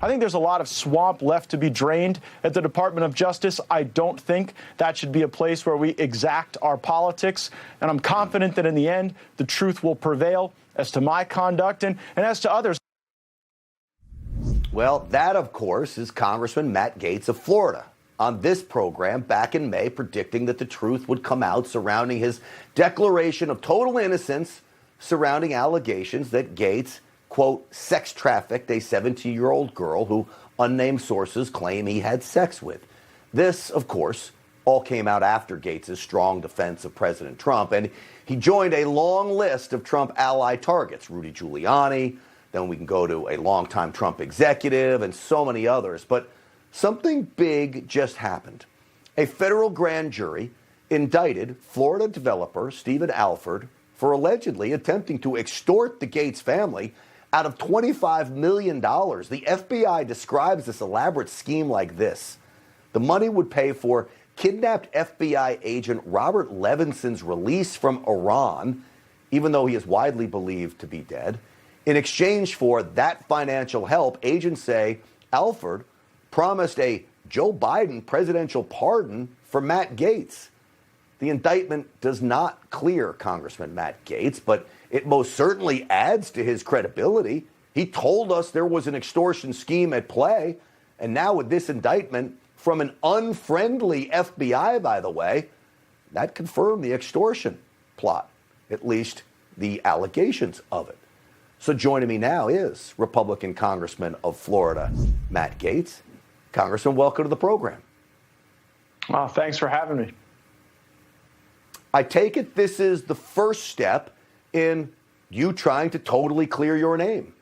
I think there's a lot of swamp left to be drained at the Department of Justice. I don't think that should be a place where we exact our politics. And I'm confident that in the end, the truth will prevail as to my conduct and as to others. Well, that, of course, is Congressman Matt Gaetz of Florida on this program back in May, predicting that the truth would come out surrounding his declaration of total innocence surrounding allegations that Gaetz, quote, sex trafficked a 17-year-old girl who unnamed sources claim he had sex with. This, of course, all came out after Gaetz's strong defense of President Trump, and he joined a long list of Trump ally targets, Rudy Giuliani, then we can go to a longtime Trump executive and so many others. But something big just happened. A federal grand jury indicted Florida developer Stephen Alford for allegedly attempting to extort the Gaetz family out of $25 million. The FBI describes this elaborate scheme like this. The money would pay for kidnapped FBI agent Robert Levinson's release from Iran, even though he is widely believed to be dead. In exchange for that financial help, agents say Alford promised a Joe Biden presidential pardon for Matt Gaetz. The indictment does not clear Congressman Matt Gaetz, but it most certainly adds to his credibility. He told us there was an extortion scheme at play, and now with this indictment from an unfriendly FBI, by the way, that confirmed the extortion plot, at least the allegations of it. So joining me now is Republican Congressman of Florida, Matt Gaetz. Congressman, welcome to the program. Thanks for having me. I take it this is the first step in you trying to totally clear your name.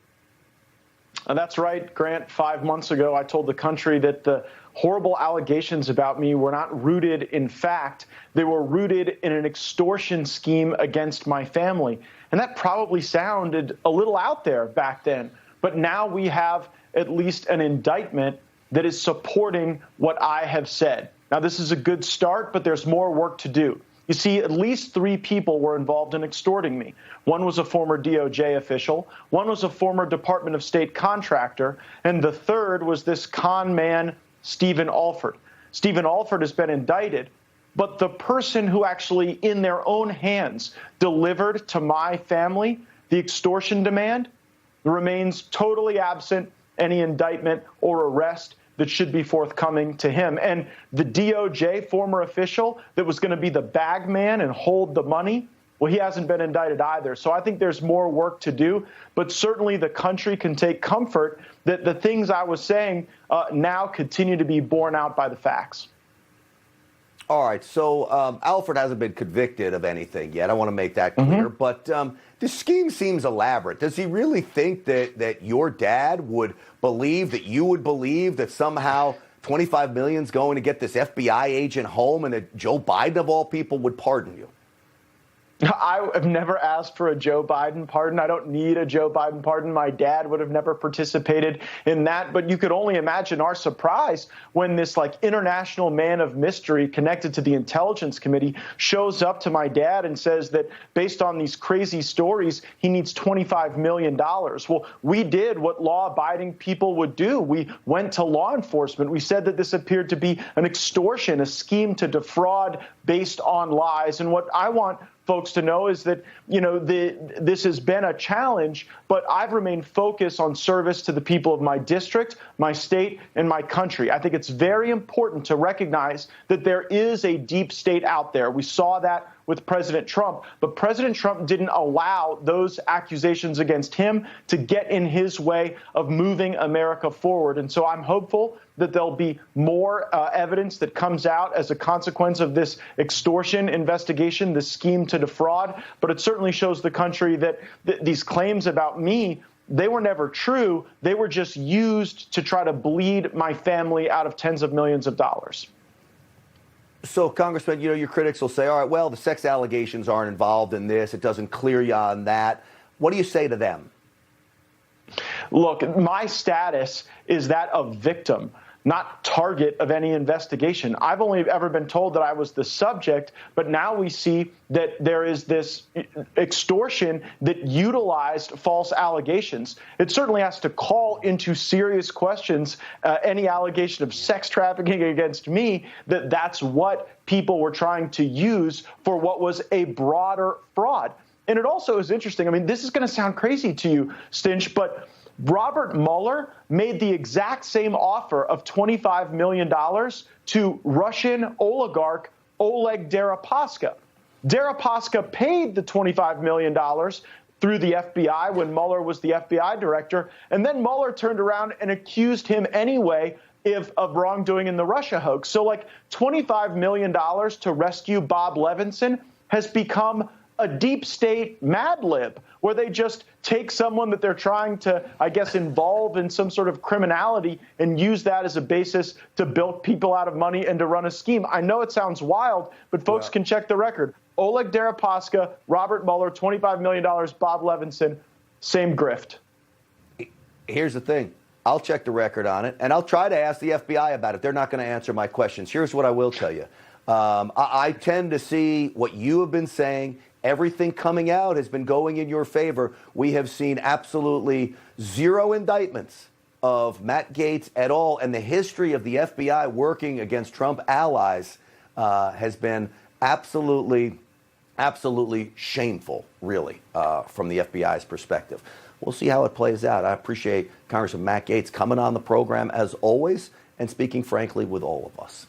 That's right, Grant. 5 months ago, I told the country that the horrible allegations about me were not rooted in fact. They were rooted in an extortion scheme against my family. And that probably sounded a little out there back then. But now we have at least an indictment that is supporting what I have said. Now, this is a good start, but there's more work to do. You see, at least 3 people were involved in extorting me. One was a former DOJ official, one was a former Department of State contractor, and the third was this con man, Stephen Alford. Stephen Alford has been indicted, but the person who actually, in their own hands, delivered to my family the extortion demand remains totally absent any indictment or arrest that should be forthcoming to him. And the DOJ former official that was going to be the bag man and hold the money, well, he hasn't been indicted either. So I think there's more work to do. But certainly the country can take comfort that the things I was saying now continue to be borne out by the facts. All right. So Alford hasn't been convicted of anything yet. I want to make that clear. But this scheme seems elaborate. Does he really think that your dad would believe, that you would believe that somehow $25 million is going to get this FBI agent home and that Joe Biden, of all people, would pardon you? I have never asked for a Joe Biden pardon. I don't need a Joe Biden pardon. My dad would have never participated in that. But you could only imagine our surprise when this international man of mystery connected to the Intelligence Committee shows up to my dad and says that based on these crazy stories, he needs $25 million. Well, we did what law-abiding people would do. We went to law enforcement. We said that this appeared to be an extortion, a scheme to defraud based on lies. And what I want folks to know is that, this has been a challenge, but I've remained focused on service to the people of my district, my state, and my country. I think it's very important to recognize that there is a deep state out there. We saw that with President Trump, but President Trump didn't allow those accusations against him to get in his way of moving America forward. And so I'm hopeful that there'll be more evidence that comes out as a consequence of this extortion investigation, this scheme to defraud. But it certainly shows the country that these claims about me, they were never true. They were just used to try to bleed my family out of tens of millions of dollars. So, Congressman, your critics will say, all right, well, the sex allegations aren't involved in this. It doesn't clear you on that. What do you say to them? Look, my status is that of victim. not target of any investigation. I've only ever been told that I was the subject, but now we see that there is this extortion that utilized false allegations. It certainly has to call into serious questions any allegation of sex trafficking against me, that's what people were trying to use for what was a broader fraud. And it also is interesting. I mean, this is going to sound crazy to you, Stinch, but Robert Mueller made the exact same offer of $25 million to Russian oligarch Oleg Deripaska. Deripaska paid the $25 million through the FBI when Mueller was the FBI director, and then Mueller turned around and accused him anyway of wrongdoing in the Russia hoax. So like $25 million to rescue Bob Levinson has become a deep state Mad Lib, where they just take someone that they're trying to, I guess, involve in some sort of criminality and use that as a basis to bilk people out of money and to run a scheme. I know it sounds wild, but folks can check the record. Oleg Deripaska, Robert Mueller, $25 million, Bob Levinson, same grift. Here's the thing. I'll check the record on it, and I'll try to ask the FBI about it. They're not going to answer my questions. Here's what I will tell you. I tend to see what you have been saying. Everything coming out has been going in your favor. We have seen absolutely zero indictments of Matt Gaetz at all, and the history of the FBI working against Trump allies has been absolutely shameful, really, from the FBI's perspective. We'll see how it plays out. I appreciate Congressman Matt Gaetz coming on the program as always and speaking frankly with all of us.